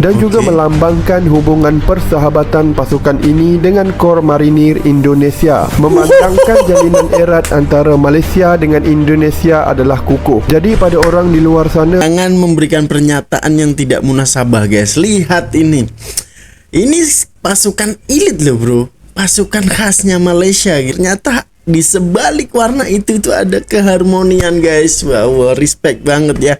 dan juga melambangkan hubungan persahabatan pasukan ini dengan Kor Marinir Indonesia, memandangkan jalinan erat antara Malaysia dengan Indonesia adalah kukuh. Jadi pada orang di luar sana, jangan memberikan pernyataan yang tidak munasabah guys. Lihat ini pasukan elit loh bro, pasukan khasnya Malaysia. Ternyata di sebalik warna itu ada keharmonian guys. Wow, respect banget ya,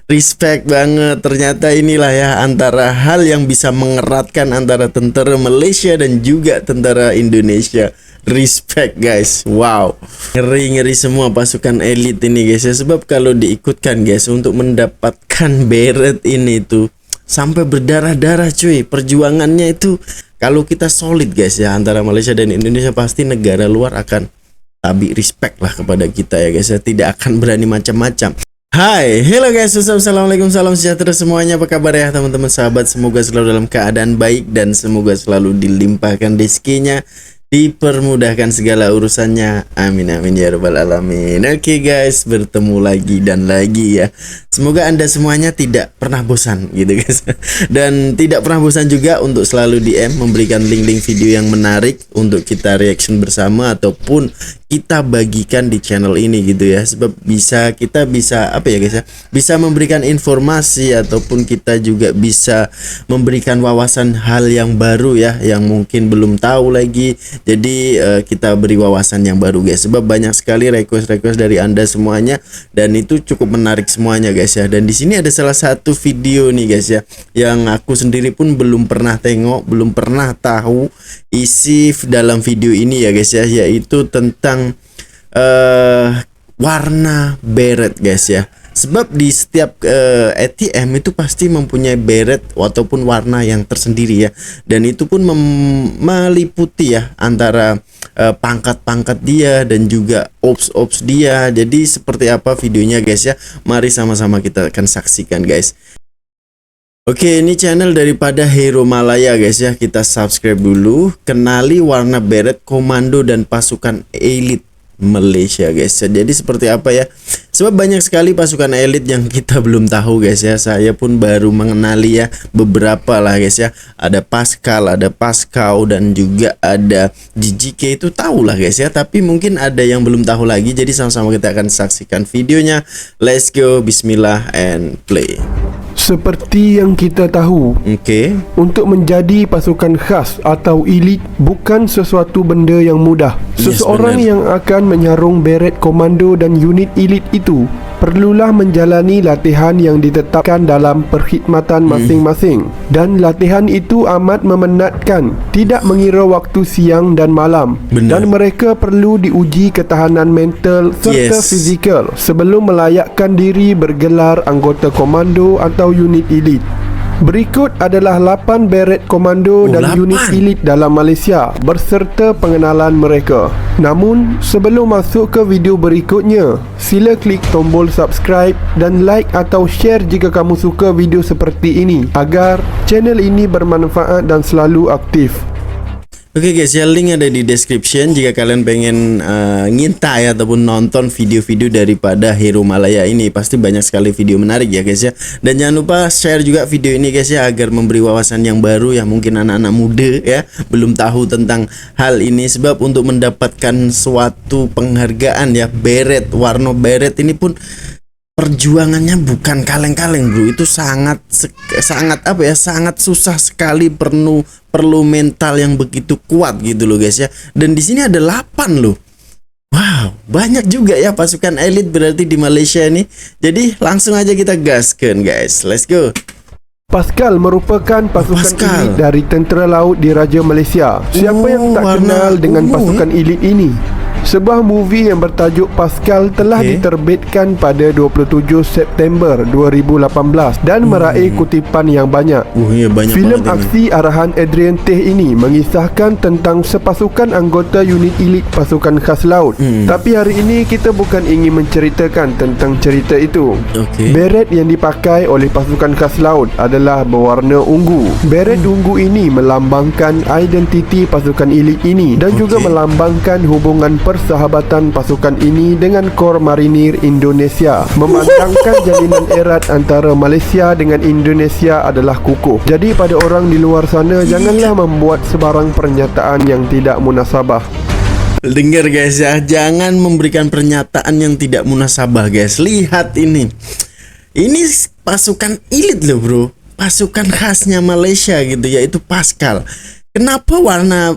respect banget. Ternyata inilah ya antara hal yang bisa mengeratkan antara tentara Malaysia dan juga tentara Indonesia. Respect guys. Wow, ngeri semua pasukan elit ini guys ya. Sebab kalau diikutkan guys untuk mendapatkan beret ini tuh sampai berdarah-darah cuy. Perjuangannya itu kalau kita solid guys ya antara Malaysia dan Indonesia, pasti negara luar akan tapi respect lah kepada kita ya guys ya, tidak akan berani macam-macam. Hai, hello guys, assalamualaikum, salam sejahtera semuanya. Apa kabar ya teman-teman sahabat? Semoga selalu dalam keadaan baik dan semoga selalu dilimpahkan rezekinya, dipermudahkan segala urusannya. Amin amin ya rabbal alamin. Oke guys, bertemu lagi dan lagi ya. Semoga Anda semuanya tidak pernah bosan gitu guys. Dan tidak pernah bosan juga untuk selalu DM memberikan link-link video yang menarik untuk kita reaction bersama ataupun kita bagikan di channel ini gitu ya. Sebab kita bisa apa ya guys ya, bisa memberikan informasi ataupun kita juga bisa memberikan wawasan hal yang baru ya, yang mungkin belum tahu lagi. Jadi kita beri wawasan yang baru guys. Sebab banyak sekali request dari Anda semuanya dan itu cukup menarik semuanya guys ya. Dan di sini ada salah satu video nih guys ya, yang aku sendiri pun belum pernah tengok, belum pernah tahu isi dalam video ini ya guys ya, yaitu tentang warna beret guys ya. Sebab di setiap ATM itu pasti mempunyai beret ataupun warna yang tersendiri ya. Dan itu pun meliputi ya antara pangkat-pangkat dia dan juga ops dia. Jadi seperti apa videonya guys ya, mari sama-sama kita akan saksikan guys. Oke, ini channel daripada Hero Malaya guys ya. Kita subscribe dulu, kenali warna beret komando dan pasukan elit Malaysia guys. Jadi seperti apa ya? Sebab banyak sekali pasukan elit yang kita belum tahu guys ya. Saya pun baru mengenali ya beberapa lah guys ya. Ada Pascal, ada Pascal dan juga ada GGK, itu tahu lah guys ya. Tapi mungkin ada yang belum tahu lagi. Jadi sama-sama kita akan saksikan videonya. Let's go, bismillah and play. seperti yang kita tahu, untuk menjadi pasukan khas atau elit bukan sesuatu benda yang mudah. Seseorang yang akan menyarung beret komando dan unit elit itu perlulah menjalani latihan yang ditetapkan dalam perkhidmatan masing-masing. Dan latihan itu amat memenatkan, tidak mengira waktu siang dan malam. Dan mereka perlu diuji ketahanan mental serta fizikal sebelum melayakkan diri bergelar anggota komando atau unit elit. Berikut adalah 8 beret komando dan unit elit dalam Malaysia berserta pengenalan mereka. Namun, sebelum masuk ke video berikutnya, sila klik tombol subscribe dan like atau share jika kamu suka video seperti ini agar channel ini bermanfaat dan selalu aktif. Oke guys ya, link ada di description jika kalian pengen ngintai ataupun nonton video-video daripada Hero Malaya ini. Pasti banyak sekali video menarik ya guys ya. Dan jangan lupa share juga video ini guys ya, agar memberi wawasan yang baru ya, mungkin anak-anak muda ya belum tahu tentang hal ini. Sebab untuk mendapatkan suatu penghargaan ya, beret, warna beret ini pun perjuangannya bukan kaleng-kaleng bro. Itu sangat apa ya, sangat susah sekali, perlu mental yang begitu kuat gitu loh guys ya. Dan di sini ada 8 loh. Wow, banyak juga ya pasukan elit berarti di Malaysia ini. Jadi langsung aja kita gaskan guys. Let's go. Pascal merupakan pasukan elit dari tentera laut di Raja Malaysia. Siapa yang tak kenal dengan pasukan elit ini? Sebuah movie yang bertajuk Pascal telah diterbitkan pada 27 September 2018 dan meraih kutipan yang banyak. Banyak filem aksi arahan Adrian Teh ini mengisahkan tentang sepasukan anggota unit elit pasukan khas laut. Tapi hari ini kita bukan ingin menceritakan tentang cerita itu. Beret yang dipakai oleh pasukan khas laut adalah berwarna ungu. Beret ungu ini melambangkan identiti pasukan elit ini dan juga melambangkan hubungan persahabatan persahabatan pasukan ini dengan Kor Marinir Indonesia. Memandangkan jalinan erat antara Malaysia dengan Indonesia adalah kukuh. Jadi pada orang di luar sana, janganlah membuat sebarang pernyataan yang tidak munasabah. Dengar guys ya, jangan memberikan pernyataan yang tidak munasabah guys. Lihat ini pasukan elit loh bro, pasukan khasnya Malaysia gitu, yaitu Pascal. Kenapa warna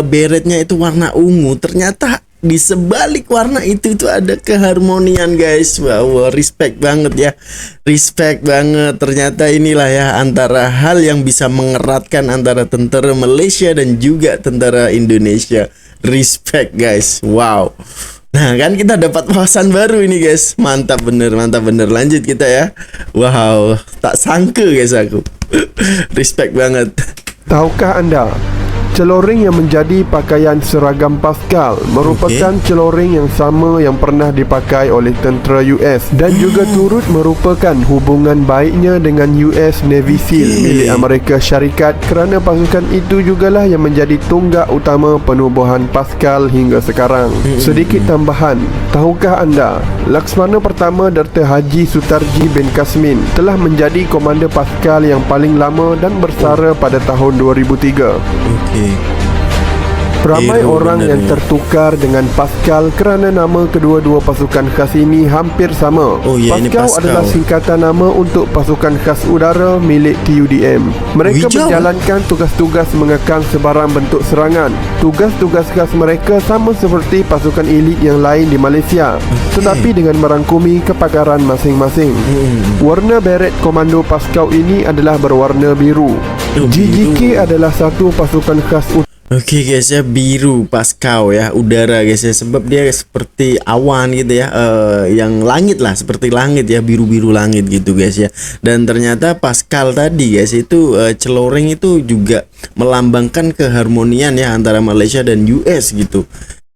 beretnya itu warna ungu? Ternyata di sebalik warna itu ada keharmonian guys. Wow, respect banget ya, respect banget. Ternyata inilah ya antara hal yang bisa mengeratkan antara tentara Malaysia dan juga tentara Indonesia. Respect guys, wow. Nah kan kita dapat wawasan baru ini guys. Mantap bener, mantap bener. Lanjut kita ya. Wow, tak sangka guys aku. Respect banget. Tahukah anda, celoring yang menjadi pakaian seragam Pascal merupakan celoring yang sama yang pernah dipakai oleh tentera US dan juga turut merupakan hubungan baiknya dengan US Navy SEAL milik Amerika Syarikat, kerana pasukan itu jugalah yang menjadi tunggak utama penubuhan Pascal hingga sekarang. Sedikit tambahan, tahukah anda, Laksmana Pertama Dr. Haji Sutarji bin Kasmin telah menjadi komander Pascal yang paling lama dan bersara pada tahun 2003. Ramai orang yang tertukar dengan Pascal kerana nama kedua-dua pasukan khas ini hampir sama. Pascal adalah singkatan nama untuk pasukan khas udara milik TUDM. Mereka menjalankan tugas-tugas mengekang sebarang bentuk serangan. Tugas-tugas khas mereka sama seperti pasukan elit yang lain di Malaysia, tetapi dengan merangkumi kepakaran masing-masing. Warna beret komando Pascal ini adalah berwarna biru. GGK adalah satu pasukan khas Oke guys ya, biru Pascal ya, udara guys ya, sebab dia seperti awan gitu ya, yang langit lah, seperti langit ya, biru-biru langit gitu guys ya. Dan ternyata Pascal tadi guys itu celoring itu juga melambangkan keharmonian ya antara Malaysia dan US gitu.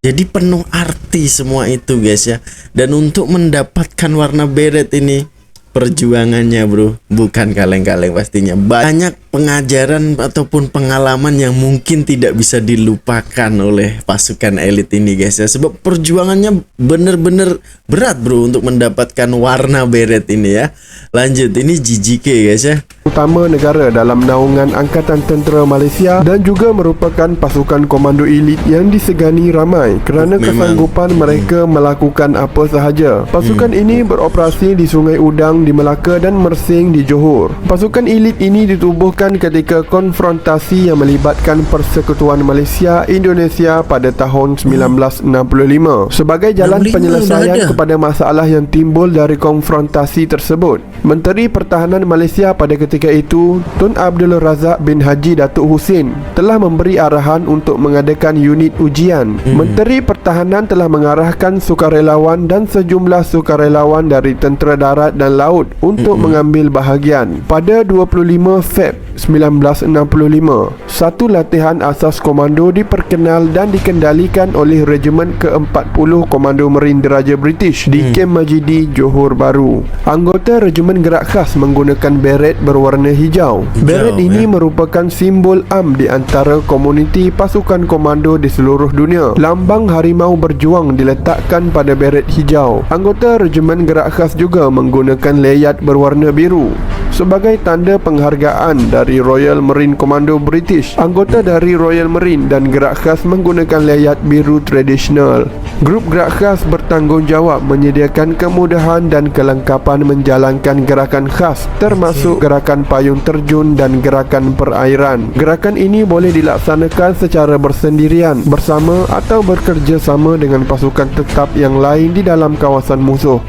Jadi penuh arti semua itu guys ya. Dan untuk mendapatkan warna beret ini, perjuangannya bro bukan kaleng-kaleng pastinya. Banyak pengajaran ataupun pengalaman yang mungkin tidak bisa dilupakan oleh pasukan elit ini guys ya. Sebab perjuangannya bener-bener berat bro untuk mendapatkan warna beret ini ya. Lanjut, ini GGK guys ya, utama negara dalam naungan Angkatan Tentera Malaysia dan juga merupakan pasukan komando elit yang disegani ramai kerana kesanggupan mereka melakukan apa sahaja. Pasukan ini beroperasi di Sungai Udang di Melaka dan Mersing di Johor. Pasukan elit ini ditubuhkan ketika konfrontasi yang melibatkan Persekutuan Malaysia Indonesia pada tahun 1965 sebagai jalan penyelesaian kepada masalah yang timbul dari konfrontasi tersebut. Menteri Pertahanan Malaysia pada ketika itu, Tun Abdul Razak bin Haji Datuk Husin, telah memberi arahan untuk mengadakan unit ujian. Menteri Pertahanan telah mengarahkan sukarelawan dan sejumlah sukarelawan dari tentera darat dan laut untuk mengambil bahagian. Pada 25 Feb 1965, satu latihan asas komando diperkenal dan dikendalikan oleh Regimen ke-40 Komando Marine Diraja British di Kem Majidi, Johor Bahru. Anggota Regimen Gerak Khas menggunakan beret berwarna hijau. Beret ini merupakan simbol di antara komuniti pasukan komando di seluruh dunia. Lambang harimau berjuang diletakkan pada beret hijau. Anggota Regimen Gerak Khas juga menggunakan layat berwarna biru sebagai tanda penghargaan dari Royal Marine Commando British. Anggota dari Royal Marine dan Gerak Khas menggunakan layat biru tradisional. Grup Gerak Khas bertanggungjawab menyediakan kemudahan dan kelengkapan menjalankan gerakan khas, termasuk gerakan payung terjun dan gerakan perairan. Gerakan ini boleh dilaksanakan secara bersendirian, bersama atau bekerja sama dengan pasukan tetap yang lain di dalam kawasan musuh.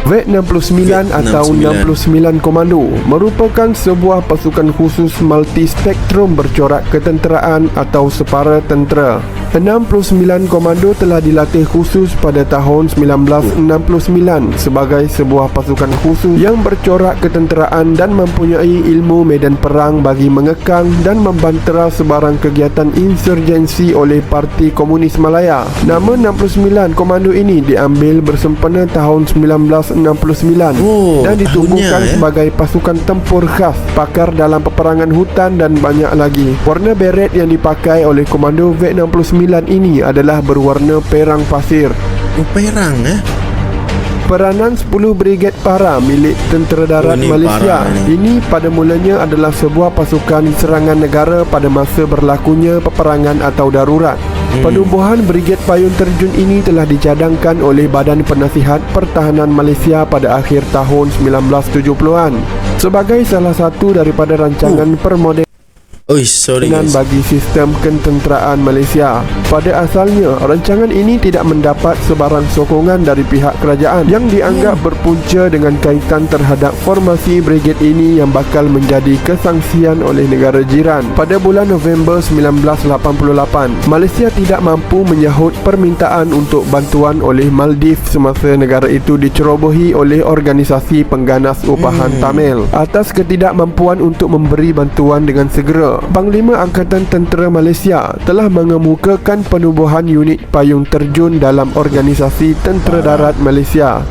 V69 atau 69 Komando merupakan sebuah pasukan khusus multi-spektrum bercorak ketenteraan atau separa tentera. 69 Komando telah dilatih khusus pada tahun 1969 sebagai sebuah pasukan khusus yang bercorak ketenteraan dan mempunyai ilmu medan perang bagi mengekang dan membantera sebarang kegiatan insurgensi oleh Parti Komunis Malaya. Nama 69 Komando ini diambil bersempena tahun 1969 dan ditubuhkan sebagai pasukan tempur khas, pakar dalam peperangan hutan dan banyak lagi. Warna beret yang dipakai oleh Komando V69 ini adalah berwarna perang pasir. Perang Peranan 10 Brigade Para milik Tentera Darat ini Malaysia para ini pada mulanya adalah sebuah pasukan serangan negara pada masa berlakunya peperangan atau darurat. Penubuhan Brigade Payung Terjun ini telah dicadangkan oleh Badan Penasihat Pertahanan Malaysia pada akhir tahun 1970-an sebagai salah satu daripada rancangan permodelan sorry guys. bagi sistem ketenteraan Malaysia. Pada asalnya, rancangan ini tidak mendapat sebarang sokongan dari pihak kerajaan yang dianggap berpunca dengan kaitan terhadap formasi brigade ini yang bakal menjadi kesangsian oleh negara jiran. Pada bulan November 1988, Malaysia tidak mampu menyahut permintaan untuk bantuan oleh Maldives semasa negara itu dicerobohi oleh organisasi pengganas upahan Tamil. Atas ketidakmampuan untuk memberi bantuan dengan segera, Panglima Angkatan Tentera Malaysia telah mengemukakan penubuhan unit payung terjun dalam organisasi Tentera Darat Malaysia.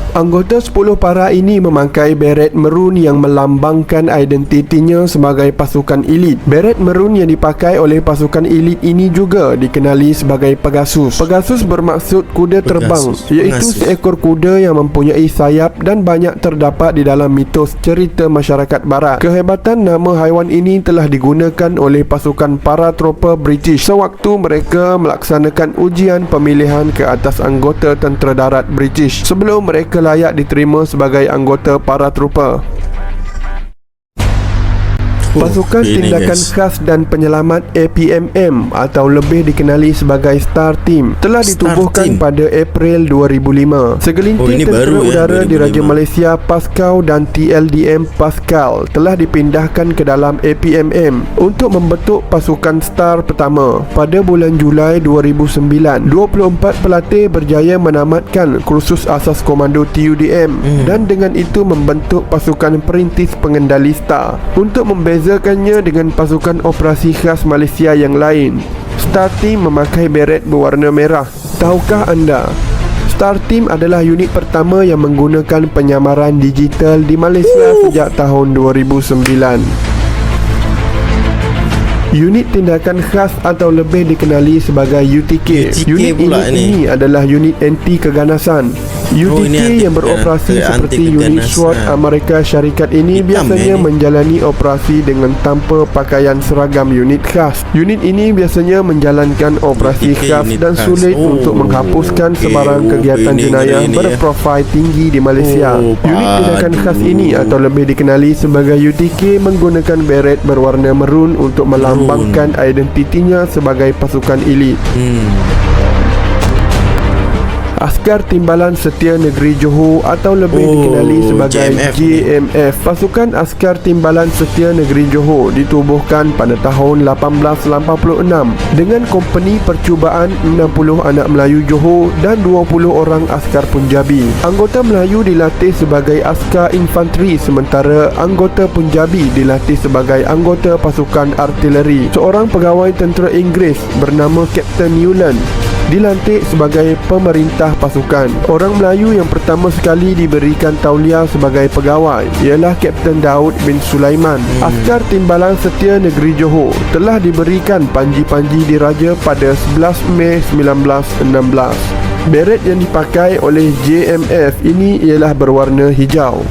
Anggota 10 para ini memakai beret merun yang melambangkan identitinya sebagai pasukan elit. Beret merun yang dipakai oleh pasukan elit ini juga dikenali sebagai Pegasus. Pegasus bermaksud kuda terbang, iaitu seekor kuda yang mempunyai sayap dan banyak terdapat di dalam mitos cerita masyarakat barat. Kehebatan nama haiwan ini telah digunakan oleh pasukan paratropa British sewaktu mereka melaksanakan ujian pemilihan ke atas anggota Tentera Darat British sebelum mereka layak diterima sebagai anggota paratropa. Pasukan Tindakan Khas dan Penyelamat APMM atau lebih dikenali sebagai STAR Team telah ditubuhkan pada April 2005. Segelintir tentera udara di Raja Malaysia PASCAU dan TLDM Pascal telah dipindahkan ke dalam APMM untuk membentuk pasukan STAR pertama. Pada bulan Julai 2009, 24 pelatih berjaya menamatkan kursus asas komando TUDM dan dengan itu membentuk pasukan perintis pengendali STAR untuk membezakannya dengan pasukan operasi khas Malaysia yang lain. STAR Team memakai beret berwarna merah. Tahukah anda, STAR Team adalah unit pertama yang menggunakan penyamaran digital di Malaysia sejak tahun 2009. Unit Tindakan Khas atau lebih dikenali sebagai UTK. Unit ini adalah unit anti keganasan. UTK yang beroperasi seperti unit SWAT Amerika Syarikat ini biasanya menjalani operasi dengan tanpa pakaian seragam unit khas. Unit ini biasanya menjalankan operasi khas dan sulit untuk menghapuskan sebarang kegiatan jenayah berprofil tinggi di Malaysia. Unit Tindakan Khas ini atau lebih dikenali sebagai UTK menggunakan beret berwarna merun untuk melambangkan identitinya sebagai pasukan elit. Askar Timbalan Setia Negeri Johor atau lebih dikenali sebagai JMF. Pasukan Askar Timbalan Setia Negeri Johor ditubuhkan pada tahun 1886 dengan kompeni percubaan 60 anak Melayu Johor dan 20 orang askar Punjabi. Anggota Melayu dilatih sebagai askar infanteri sementara anggota Punjabi dilatih sebagai anggota pasukan artileri. Seorang pegawai tentera Inggeris bernama Kapten Newland dilantik sebagai pemerintah pasukan. Orang Melayu yang pertama sekali diberikan tauliah sebagai pegawai ialah Kapten Daud bin Sulaiman. Askar Timbalan Setia Negeri Johor telah diberikan panji-panji diraja pada 11 Mei 1916. Beret yang dipakai oleh JMF ini ialah berwarna hijau.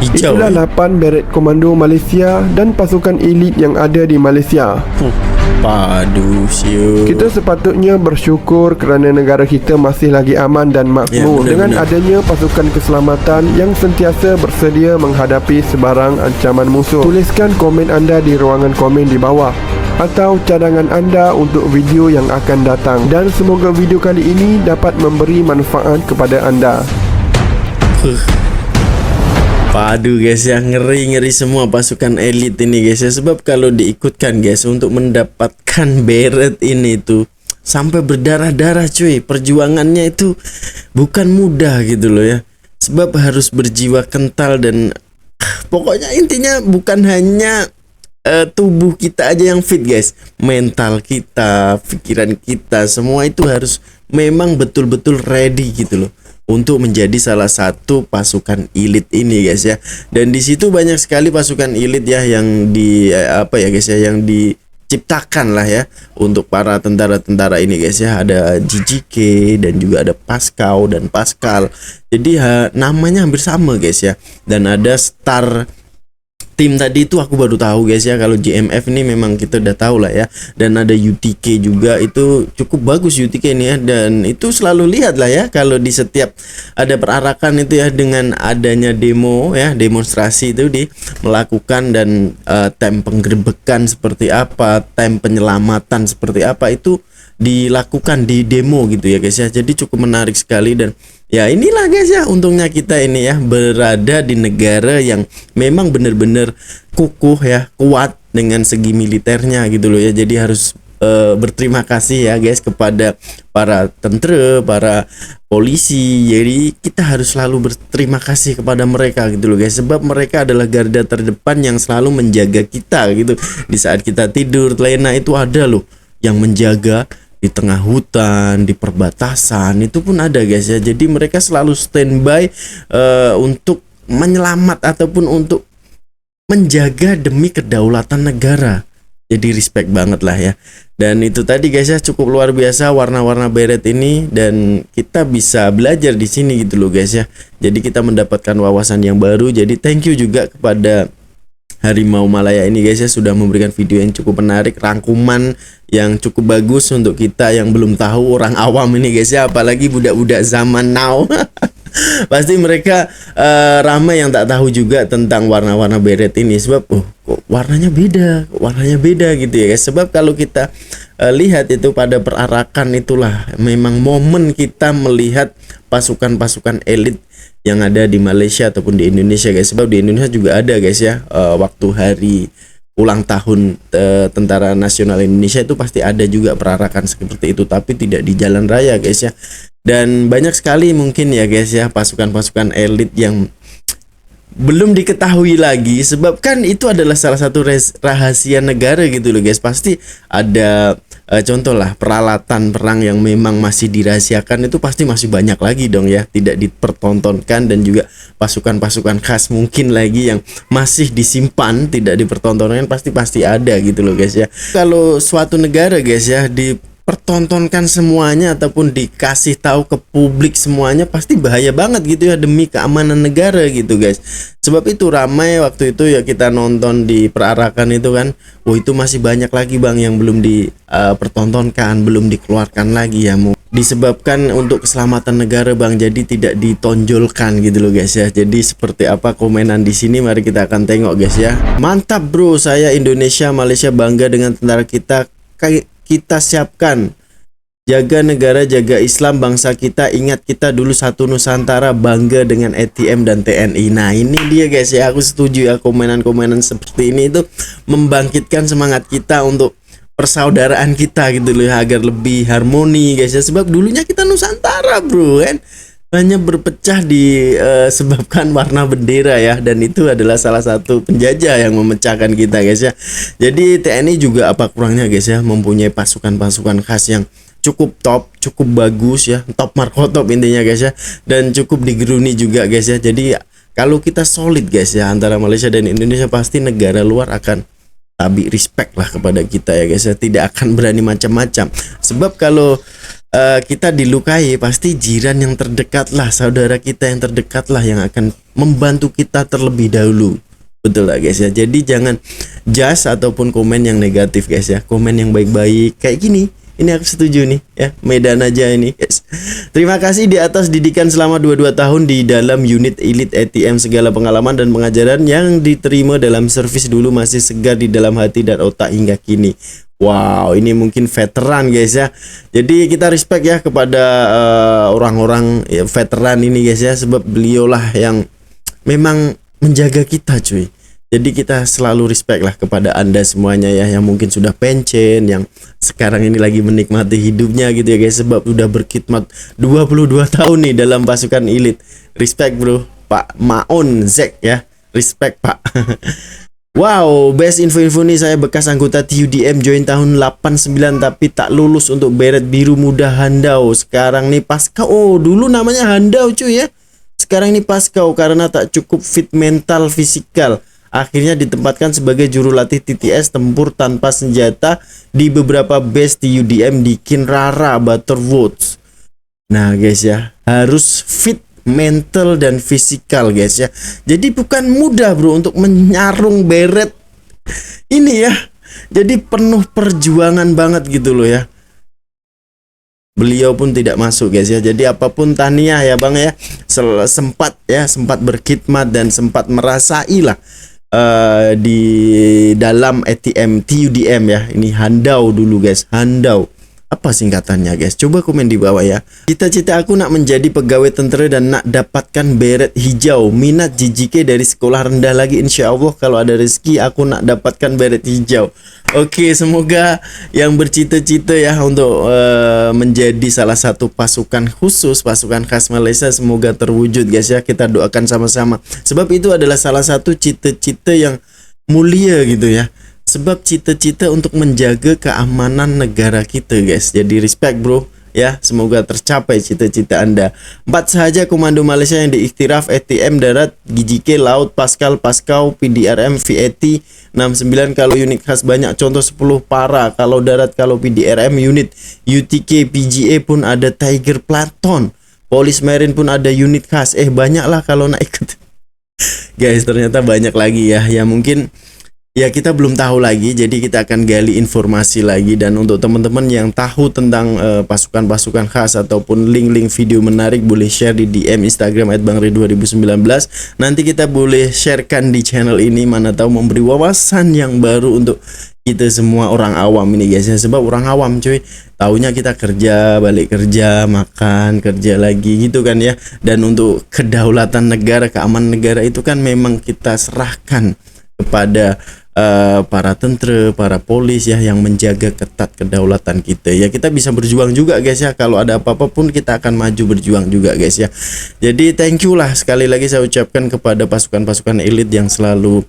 Itulah 8 beret komando Malaysia dan pasukan elit yang ada di Malaysia. Padu siu. Kita sepatutnya bersyukur kerana negara kita masih lagi aman dan makmur dengan adanya pasukan keselamatan yang sentiasa bersedia menghadapi sebarang ancaman musuh. Tuliskan komen anda di ruangan komen di bawah atau cadangan anda untuk video yang akan datang, dan semoga video kali ini dapat memberi manfaat kepada anda. Padu guys ya, ngeri-ngeri semua pasukan elit ini guys ya. Sebab kalau diikutkan guys untuk mendapatkan beret ini tuh sampai berdarah-darah cuy. Perjuangannya itu bukan mudah gitu loh ya. Sebab harus berjiwa kental dan pokoknya intinya bukan hanya tubuh kita aja yang fit guys. Mental kita, pikiran kita, semua itu harus memang betul-betul ready gitu loh untuk menjadi salah satu pasukan elit ini guys ya. Dan di situ banyak sekali pasukan elit ya yang di apa ya guys ya, yang di ciptakan lah ya untuk para tentara-tentara ini guys ya. Ada GGK dan juga ada Pascal dan Pascal. Jadi namanya hampir sama guys ya. Dan ada Star tim tadi itu aku baru tahu guys ya. Kalau JMF ini memang kita udah tahu lah ya. Dan ada UTK juga, itu cukup bagus UTK ini ya. Dan itu selalu lihat lah ya kalau di setiap ada perarakan itu ya, dengan adanya demo ya, demonstrasi itu melakukan, dan time penggerbekan seperti apa, time penyelamatan seperti apa, itu dilakukan di demo gitu ya guys ya. Jadi cukup menarik sekali. Dan ya inilah guys ya, untungnya kita ini ya berada di negara yang memang benar-benar kukuh ya, kuat dengan segi militernya gitu loh ya. Jadi harus berterima kasih ya guys kepada para tentara, para polisi. Jadi kita harus selalu berterima kasih kepada mereka gitu loh guys, sebab mereka adalah garda terdepan yang selalu menjaga kita gitu. Di saat kita tidur lena itu ada loh yang menjaga di tengah hutan, di perbatasan itu pun ada guys ya. Jadi mereka selalu standby untuk menyelamat ataupun untuk menjaga demi kedaulatan negara. Jadi respect banget lah ya. Dan itu tadi guys ya, cukup luar biasa warna-warna beret ini, dan kita bisa belajar di sini gitu loh guys ya. Jadi kita mendapatkan wawasan yang baru. Jadi thank you juga kepada Harimau Malaya ini guys ya, sudah memberikan video yang cukup menarik, rangkuman yang cukup bagus untuk kita yang belum tahu, orang awam ini guys ya, apalagi budak-budak zaman now. Pasti mereka ramai yang tak tahu juga tentang warna-warna beret ini, sebab kok warnanya beda gitu ya guys. Sebab kalau kita lihat itu pada perarakan itulah memang momen kita melihat pasukan-pasukan elit yang ada di Malaysia ataupun di Indonesia guys. Sebab di Indonesia juga ada guys ya, waktu hari ulang tahun Tentara Nasional Indonesia itu pasti ada juga perarakan seperti itu, tapi tidak di jalan raya guys ya. Dan banyak sekali mungkin ya guys ya pasukan-pasukan elit yang belum diketahui lagi, sebab kan itu adalah salah satu rahasia negara gitu loh guys. Pasti ada contoh lah peralatan perang yang memang masih dirahasiakan, itu pasti masih banyak lagi dong ya, tidak dipertontonkan. Dan juga pasukan-pasukan khas mungkin lagi yang masih disimpan, tidak dipertontonkan, pasti ada gitu loh guys ya. Kalau suatu negara guys ya dipertontonkan semuanya ataupun dikasih tahu ke publik semuanya, pasti bahaya banget gitu ya demi keamanan negara gitu guys. Sebab itu ramai waktu itu ya kita nonton di perarakan itu kan, itu masih banyak lagi bang yang belum dipertontonkan, belum dikeluarkan lagi ya, disebabkan untuk keselamatan negara bang, jadi tidak ditonjolkan gitu loh guys ya. Jadi seperti apa komenan di sini, mari kita akan tengok guys ya. Mantap bro, saya Indonesia Malaysia bangga dengan tentara kita. Kita siapkan, jaga negara, jaga Islam bangsa kita. Ingat kita dulu satu Nusantara, bangga dengan ATM dan TNI. Nah ini dia guys ya, aku setuju ya, komenan-komenan seperti ini itu membangkitkan semangat kita untuk persaudaraan kita gitu loh, agar lebih harmoni guys ya. Sebab dulunya kita Nusantara bro kan, hanya berpecah disebabkan warna bendera ya, dan itu adalah salah satu penjajah yang memecahkan kita guys ya. Jadi TNI juga apa kurangnya guys ya, mempunyai pasukan-pasukan khas yang cukup top, cukup bagus ya, top markotop intinya guys ya, dan cukup digeruni juga guys ya. Jadi kalau kita solid guys ya antara Malaysia dan Indonesia, pasti negara luar akan tabi respect lah kepada kita ya guys ya, tidak akan berani macam-macam. Sebab kalau kita dilukai, pasti jiran yang terdekat lah, saudara kita yang terdekat lah yang akan membantu kita terlebih dahulu. Betul lah guys ya. Jadi jangan judge ataupun komen yang negatif guys ya, komen yang baik-baik kayak gini. Ini aku setuju nih ya, medan aja ini guys. Terima kasih di atas didikan selama 22 tahun di dalam unit Elite ATM, segala pengalaman dan pengajaran yang diterima dalam servis dulu masih segar di dalam hati dan otak hingga kini. Wow, ini mungkin veteran guys ya. Jadi kita respect ya kepada orang-orang ya, veteran ini guys ya, sebab beliaulah yang memang menjaga kita cuy. Jadi kita selalu respect lah kepada anda semuanya ya, yang mungkin sudah pensiun, yang sekarang ini lagi menikmati hidupnya gitu ya guys, sebab udah berkhidmat 22 tahun nih dalam pasukan Elite. Respect bro, Pak Maon Zek ya, respect Pak. Wow, best info-info nih, saya bekas anggota TUDM, join tahun 89 tapi tak lulus untuk beret biru muda Handau. Sekarang nih Paskau, dulu namanya Handau cuy ya. Sekarang ini Paskau karena tak cukup fit mental fisikal. akhirnya ditempatkan sebagai juru latih TTS tempur tanpa senjata di beberapa base TUDM di Kinrara, Butterwoods. Nah guys ya, harus fit mental dan fisikal guys ya. Jadi bukan mudah bro untuk menyarung beret ini ya. Jadi penuh perjuangan banget gitu loh ya. Beliau pun tidak masuk guys ya. Jadi apapun Tania ya bang ya, sempat berkhidmat dan sempat merasai lah di dalam ATM TUDM ya. Ini handau dulu guys, handau. Apa singkatannya guys? Coba komen di bawah ya. Cita-cita aku nak menjadi pegawai tentara dan nak dapatkan beret hijau. Minat JJK dari sekolah rendah lagi. Insya Allah kalau ada rezeki aku nak dapatkan beret hijau. Oke, semoga yang bercita-cita ya untuk menjadi salah satu pasukan khusus, pasukan khas Malaysia, semoga terwujud guys ya. Kita doakan sama-sama. Sebab itu adalah salah satu cita-cita yang mulia gitu ya. Sebab cita-cita untuk menjaga keamanan negara kita guys. Jadi respect bro ya, semoga tercapai cita-cita Anda. 4 sahaja komando Malaysia yang diiktiraf ATM darat, GJK laut, Paskal, Paskau, PDRM, VAT 69 kalau unit khas banyak contoh 10 para, kalau darat kalau PDRM unit, UTK, PGA pun ada Tiger Platon, Polis Marine pun ada unit khas. Banyak lah kalau nak ikut. Guys ternyata banyak lagi ya, ya mungkin ya kita belum tahu lagi, jadi kita akan gali informasi lagi. Dan untuk teman-teman yang tahu tentang pasukan-pasukan khas ataupun link-link video menarik, boleh share di DM Instagram @bangre2019. Nanti kita boleh sharekan di channel ini, mana tahu memberi wawasan yang baru untuk kita semua orang awam ini guys ya. Sebab orang awam cuy, taunya kita kerja, balik kerja, makan, kerja lagi gitu kan ya. Dan untuk kedaulatan negara, keamanan negara itu kan memang kita serahkan kepada para tentara, para polis ya, yang menjaga ketat kedaulatan kita ya. Kita bisa berjuang juga guys ya, kalau ada apa-apa pun kita akan maju berjuang juga guys ya. Jadi thank you lah sekali lagi saya ucapkan kepada pasukan-pasukan elit yang selalu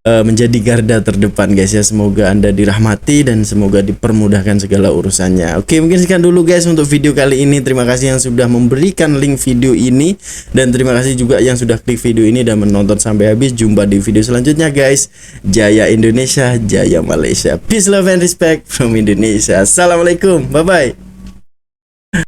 menjadi garda terdepan guys ya. Semoga Anda dirahmati dan semoga dipermudahkan segala urusannya. Oke, mungkin sekian dulu guys untuk video kali ini. Terima kasih yang sudah memberikan link video ini, dan terima kasih juga yang sudah klik video ini dan menonton sampai habis. Jumpa di video selanjutnya guys. Jaya Indonesia, jaya Malaysia. Peace, love and respect from Indonesia. Assalamualaikum, bye bye.